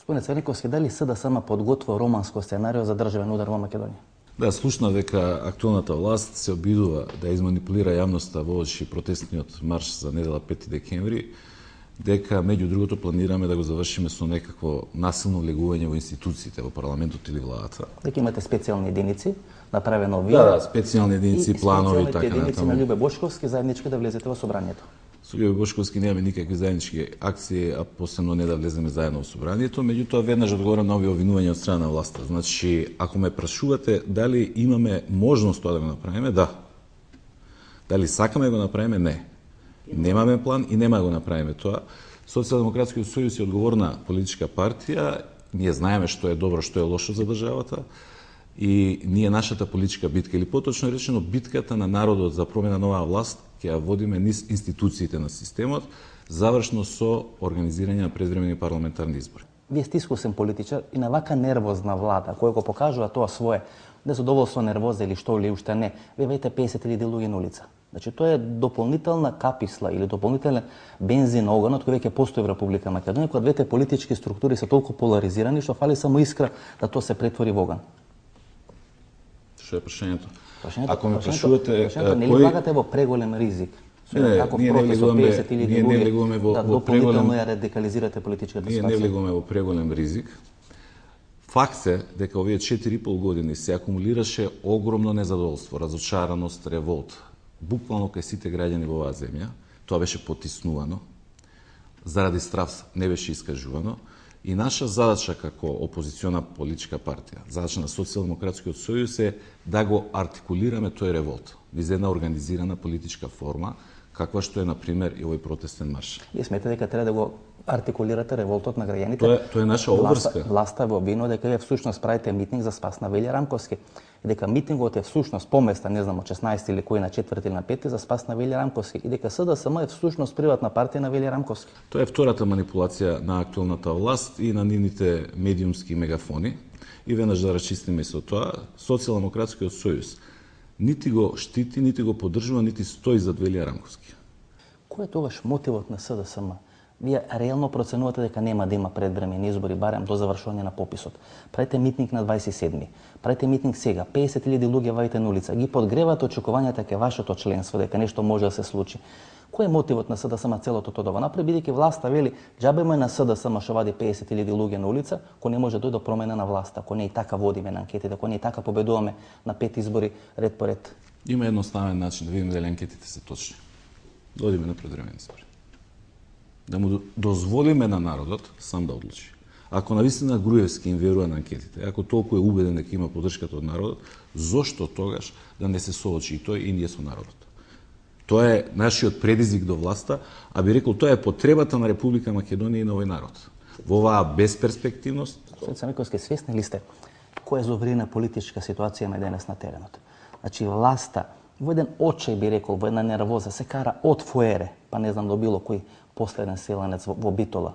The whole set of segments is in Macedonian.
Господине Црниковски, дали СДСМ подготвува романско сценарио за државен удар во Македонија? Да, слушна дека актуелната власт се обидува да изманипулира јавноста воочи протестниот марш за недела 5 декември, дека меѓу другото планираме да го завршиме со некакво насилно влегување во институциите, во парламентот или владата. Дека имате специјални единици, направено вие. Да, специјални единици, планови и така натаму. Единици на Љубе Бошковски заеднички да влезете во собранието. Со Љубе Бошковски немаме никакви заеднички акции, а посебно не да влеземе заедно во собранието, меѓутоа веднаш одговорам на овие обвинувања од страна на власта. Значи, ако ме прашувате дали имаме можност тоа да го направиме, да. Дали сакаме да го направиме, не. Немаме план и нема да го направиме тоа. Социјалдемократскиот сојуз е одговорна политичка партија, ние знаеме што е добро, што е лошо за државата и ние нашата политичка битка, или поточно речено битката на народот за промена на оваа власт, ќе ја водиме низ институциите на системот, завршно со организирање на предвремени парламентарни избори. Вие сте искусен политичар и на вака нервозна влада, која го покажува тоа свое незадоволство, нервоза или што или уште не, вие веќе 50.000 луѓе на улица. Значи, тоа е дополнителна каписла или дополнителен бензин на огонот кој веќе постои во Република Македонија, кога двете политички структури се толку поларизирани што фали само искра да тоа се претвори во оган. Што е прашањето? Ако ме прашувате не ли влагате во преголем ризик? Ние не влегуваме во дополнително ја радикализирате политичката ситуација. Ние не влегуваме во преголем ризик. Факт е дека овие 4,5 години се акумулираше огромно незадоволство, разочараност, револт. Буквално кај сите граѓани во оваа земја. Тоа беше потиснувано. Заради страв не беше искажувано. И наша задача како опозициона политичка партија, задача на Социјалдемократскиот сојуз е да го артикулираме тој револт низ една организирана политичка форма, каква што е, например, и овој протестен марш. И сметате дека треба да го артикулирате револтот на граѓаните? Тоа е наша обврска. Власта во обвинува дека вие всушност правите митинг за спас на Велја Рамковски. И дека митингот е всушност поместа, не знам, од 16 или кој на 4 или на 5 за спас на Велја Рамковски. И дека СДСМ е всушност приватна партија на Велја Рамковски. Тоа е втората манипулација на актуелната власт и на нивните медиумски мегафони. И веднаш да расчистиме со тоа, Социјалдемократскиот сојуз нити го штити, нити го поддржува, нити стои зад Велја Рамковски. Кој е тогаш мотивот на СДСМ? Вие реално проценувате дека нема да има предвремени избори, барем до завршување на пописот. Правите митинг на 27-ми, правите митинг сега, 50.000 луѓе вајте на улица, ги подгревате очекувањата кај вашето членство дека нешто може да се случи. Кој е мотивот на СДСМ целото тоа да го направи, бидејќи власта вели џабе му е на СДСМ што вади 50.000 луѓе на улица, кој не може да дојде до промена на власта, кој не и така водиме на анкетите, кој не и така победуваме на 5 избори ред по ред. Има едноставен начин да видиме дали анкетите се точни. Додиме на предвремени избори. Да му дозволиме на народот сам да одлучи. Ако навистина Груевски им верува на анкетите, ако толку е убеден дека има поддршката од народот, зошто тогаш да не се соочи и тој и ние со народот? Тоа е нашиот предизвик до власта, а би рекол тоа е потребата на Република Македонија и на овој народ. Во оваа безперспективност. Господин Црниковски, свесни ли сте која зоврина политичка ситуација има денес на теренот? Значи власта во еден очај би рекол, во една нервоза се кара од фуере, па не знам до било кој последен селенец во Битола,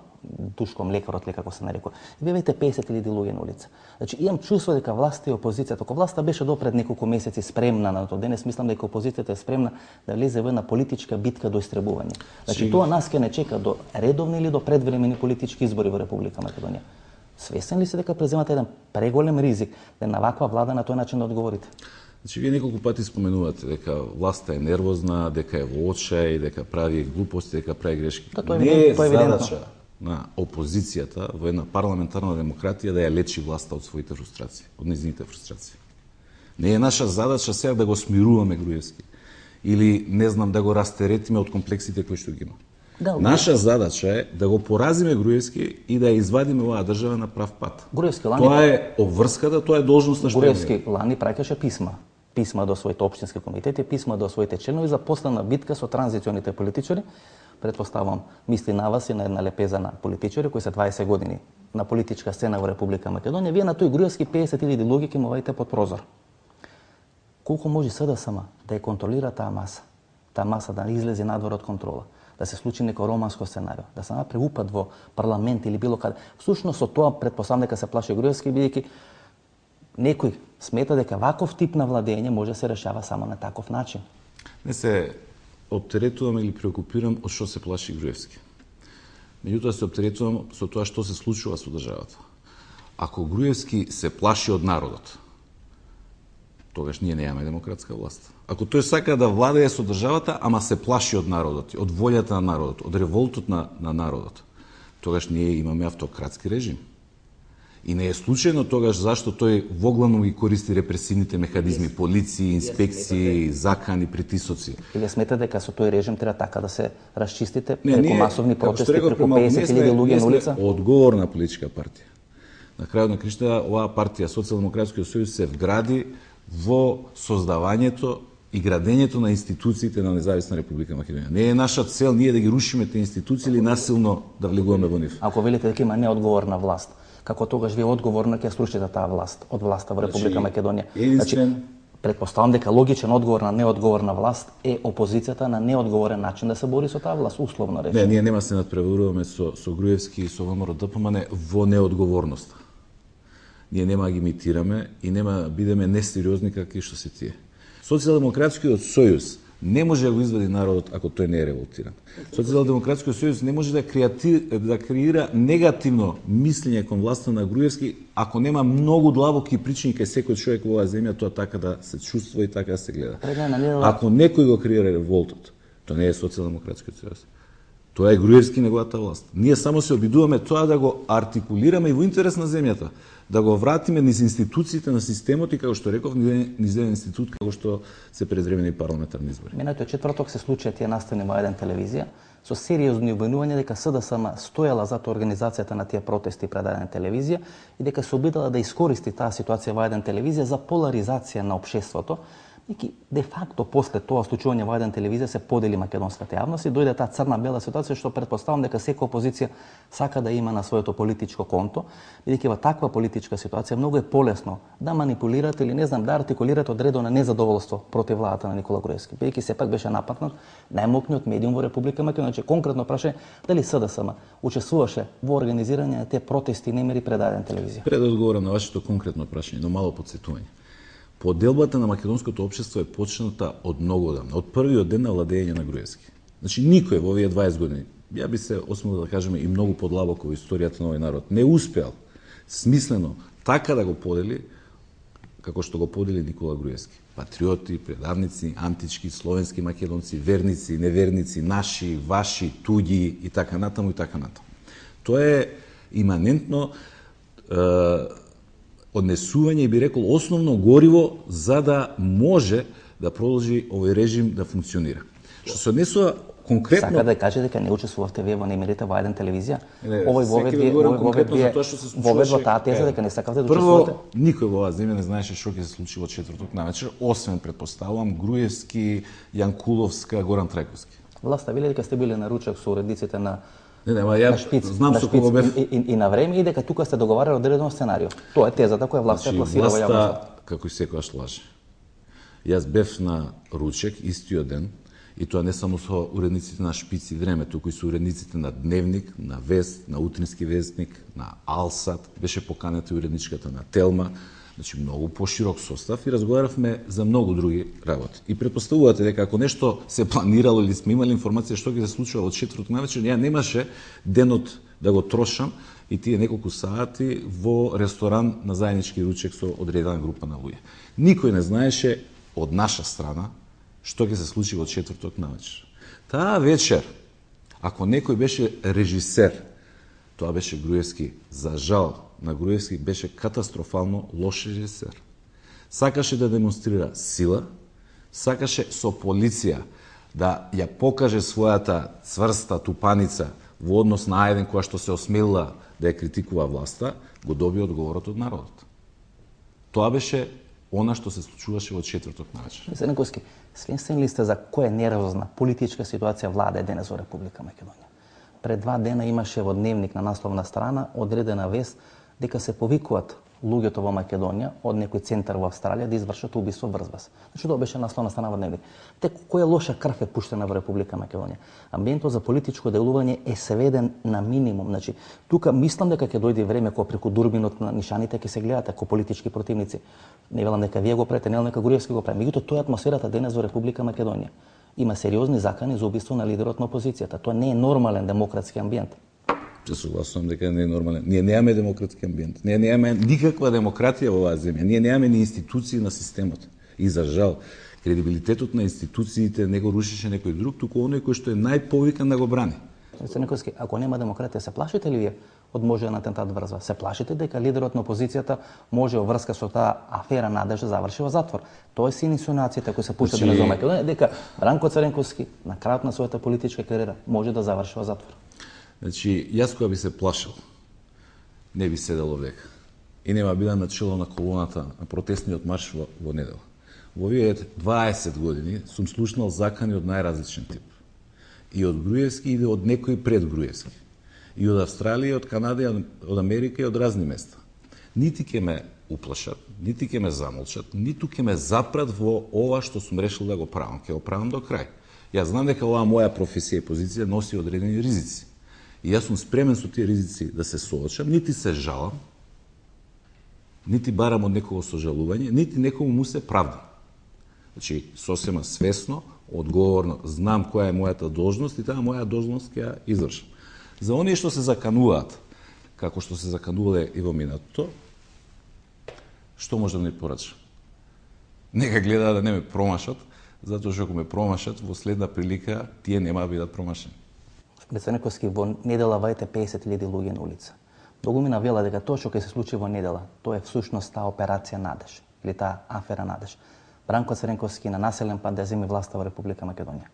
Душко млекарот, како се нарекува. И вие веќе 50.000 луѓе на улица. Значи имам чувство дека власта и опозицијата, ако власта беше до пред неколку месеци спремна на тоа, денес мислам дека опозицијата е спремна да влезе во една политичка битка до истребување. Значи тоа нас ќе не чека до редовни или до предвремени политички избори во Република Македонија. Свесен ли се дека преземате еден преголем ризик да на ваква влада на тој начин да одговорите? Значи, вие неколку пати споменувате дека власта е нервозна, дека е во очај, дека прави глупости, дека прави грешки. Не е задача на опозицијата во една парламентарна демократија да ја лечи власта од своите фрустрации, од незините фрустрации. Не е наша задача сега да го смируваме Груевски или не знам да го растеретиме од комплексите кои што ги има. Да, наша задача е да го поразиме Груевски и да ја извадиме оваа држава на прав пат. Тоа е обврската, тоа е должност на што Груевски лани праќаше писма до своите општински комитети, писма до своите членови за последна битка со транзиционите политичари. Предпоставам, мисли на вас и на една лепеза на политичари кои се 20 години на политичка сцена во Република Македонија. Вие на тој Груевски 50.000 луѓе ќе му вајте под прозор. Колку може СДСМ да ја контролира таа маса? Таа маса да излезе надвор од контрола, да се случи некој романско сценарио, да се направи упад во парламент или било каде. Всушност со тоа предпоставам дека се плаши Груевски, бидејќи некој смета дека ваков тип на владење може да се решава само на таков начин. Не се оптеретувам или преокупирам од што се плаши Груевски. Меѓутоа се оптеретувам со тоа што се случува со државата. Ако Груевски се плаши од народот, тогаш ние немаме демократска власт. Ако тој сака да владее со државата, ама се плаши од народот, од волјата на народот, од револтот на народот, тогаш ние имаме автократски режим. И не е случајно тогаш зашто тој воглавно ги користи репресивните механизми, полиции, инспекции, закани, притисоци. Или смета дека со тој режим треба така да се расчистите преку масовни протести, преку 50.000 луѓе на улица? Одговорна политичка партија. На крајот на краиштата, оваа партија, Социјалдемократскиот сојуз, се вгради во создавањето и градењето на институциите на Независна Република Македонија. Не е наша цел ние да ги рушиме тие институции или насилно да влегуваме во нив. Ако велите дека има неодговорна власт, како тогаш вие одговорно ќе срушите таа власт од власта во Република Македонија? Предпоставам дека логичен одговор на неодговорна власт е опозицијата на неодговорен начин да се бори со таа власт, условно речено. Не, ние нема се надпреваруваме со Груевски и со ВМРО ДПМН во неодговорност. Ние нема ги имитираме и нема бидеме несериозни какви што се тие. Социјалдемократскиот сојуз не може да го извади народот ако тој не е револтиран. Социјалдемократскиот сојуз не може да креира негативно мислење кон власта на Груевски ако нема многу длабоки причини кај секој човек во оваа земја тоа така да се чувствува и така да се гледа. Ако некој го креира револтот, тоа не е Социјалдемократскиот сојуз. Тоа е Груевски неговата власт. Ние само се обидуваме тоа да го артикулираме и во интерес на земјата, да го вратиме низ институциите на системот и како што реков, низ еден институт како што се предвремени парламентарни избори. Минатиот четврток се случија тие настани во еден телевизија со сериозни обвинувања дека СДСМ стоела зад организацијата на тие протести пред еден телевизија и дека се обидела да искористи таа ситуација во еден телевизија за поларизација на општеството. И де факто после тоа случување во еден телевизија се подели македонската јавност и дојде таа црна-бела ситуација што предпоставам дека секоја опозиција сака да има на своето политичко конто, бидејќи во таква политичка ситуација многу е полесно да манипулирате или не знам да артикулирате одредено незадоволство против владата на Никола Груевски, бидејќи сепак беше нападнат најмокниот медиум во Република Македонија. Значи конкретно прашање дали СДСМ учествуваше во организирање на тие протести и немири пред еден телевизија. Пред да одговорам на вашето конкретно прашање, но мало потсетување. Поделбата на македонското општество е почната од многу одамна, од првиот ден на владење на Груевски. Значи никој во овие 20 години, ја би се осмелил да кажеме и многу подлабоко во историјата на овој народ, не успеал смислено така да го подели како што го подели Никола Груевски. Патриоти, предавници, антички, словенски македонци, верници, неверници, наши, ваши, туѓи и така натаму и така натаму. Тоа е иманентно однесување и би рекол основно гориво за да може да продолжи овој режим да функционира. Што се однесува конкретно... Сака да каже дека не учествувавте вие во немирите во еден телевизија? Овој вовед во таа теза дека не сакавте да учествувате? Прво, никој во оваа земја не знаеше што ќе се случи во четврток навечер, освен предпоставувам Груевски, Јанкуловска, Горан Трајковски. Власта, вели дека сте били на ручек со уредниците на Шпиц, знам со кого бев и на време и дека тука сте договарали одредено сценарио. Тоа е тезата која власта е пласира во јавноста. Како и секогаш лаже. Јас бев на ручек истиот ден и тоа не само со уредниците на Шпиц и Време, туку и со уредниците на Дневник, на Вест, на Утрински вестник, на Алсат, беше поканета и уредничката на Телма. Значи многу поширок состав и разговаравме за многу други работи. И претпоставувате дека ако нешто се планирало или сме имали информација што ќе се случува од четврток навечер, ја немаше денот да го трошам и тие неколку сати во ресторан на заеднички ручек со одредена група на луѓе. Никој не знаеше од наша страна што ќе се случи во четврток навечер. Таа вечер, ако некој беше режисер, тоа беше Груевски. За жал, на Груевски беше катастрофално лош режисер. Сакаше да демонстрира сила, сакаше со полиција да ја покаже својата цврста тупаница во однос на еден која што се осмелила да ја критикува власта, го доби одговорот од народот. Тоа беше она што се случуваше во четврток навечер. Зеленковски, свесен ли сте за која нервозна политичка ситуација владе денес во Република Македонија? Пред 2 дена имаше во Дневник на насловна страна одредена вест дека се повикуваат луѓето во Македонија од некој центар во Австралија да извршат убиство врз вас. Значи тоа беше насловна страна во Дневник. Која лоша крв е пуштена во Република Македонија? Амбиентот за политичко делување е сведен на минимум. Значи тука мислам дека ќе дојде време кога преку дурбинот на нишаните ќе се гледате како политички противници. Не велам дека вие го правите, не велам дека Груевски го прави. Меѓутоа тоа е атмосферата денес во Република Македонија. Има сериозни закани за убиство на лидерот на опозицијата. Тоа не е нормален демократски амбиент. Се согласувам дека не е нормален. Ние немаме демократски амбиент. Ние немаме никаква демократија во оваа земја. Ние немаме ни институции на системот. И за жал, кредибилитетот на институциите не го рушише некој друг, туку оној кој што е најповикан да го брани. Црниковски, ако нема демократија, се плашите ли вие од можен атентат врзва? Се плашите дека лидерот на опозицијата може во врска со таа афера Надеж да заврши во затвор? Тоа е инсинуациите кои се пуштат на Македонија, дека Бранко Црнковски на крајот на својата политичка кариера може да заврши во затвор. Значи, јас кога би се плашил, не би седел овдека. И нема бидам на чело на колоната на протестниот марш во недела. Во овие 20 години сум слушнал закани од најразличен тип. И од Груевски и од некои пред Груевски. И од Австралија, од Канада, од Америка и од разни места. Нити ќе ме уплашат, нити ќе ме замолчат, ниту ќе ме запрат во ова што сум решил да го правам. Ќе го правам до крај. Јас знам дека оваа моја професија и позиција носи одредени ризици. И јас сум спремен со тие ризици да се соочам, нити се жалам, нити барам од некого сожалување, нити некому му се правдам. Значи, сосема свесно, одговорно, знам која е мојата должност и таа моја должност ќе ја извршам. За оние што се закануваат, како што се заканувале и во минатото, што може да ни порачам? Нека гледаат да не ме промашат, затоа што ако ме промашат, во следна прилика тие нема да бидат промашени. Црниковски, во недела вајте 50.000 луѓе на улица. Многумина вела дека тоа што ќе се случи во недела, тоа е всушност таа операција Надеж, или таа афера Надеж. Бранко Црнковски на населен пат да земи власта во Република Македонија.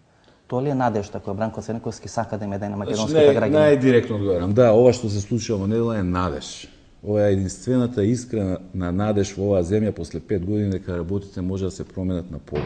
Тоа ли е надежта која Бранко Црнковски сака да им даде на македонските граѓани? Најдиректно одговарам. Да, ова што се случува во недела е надеж. Ова е единствената искрена надеж во оваа земја после 5 години дека работите може да се променат на полу.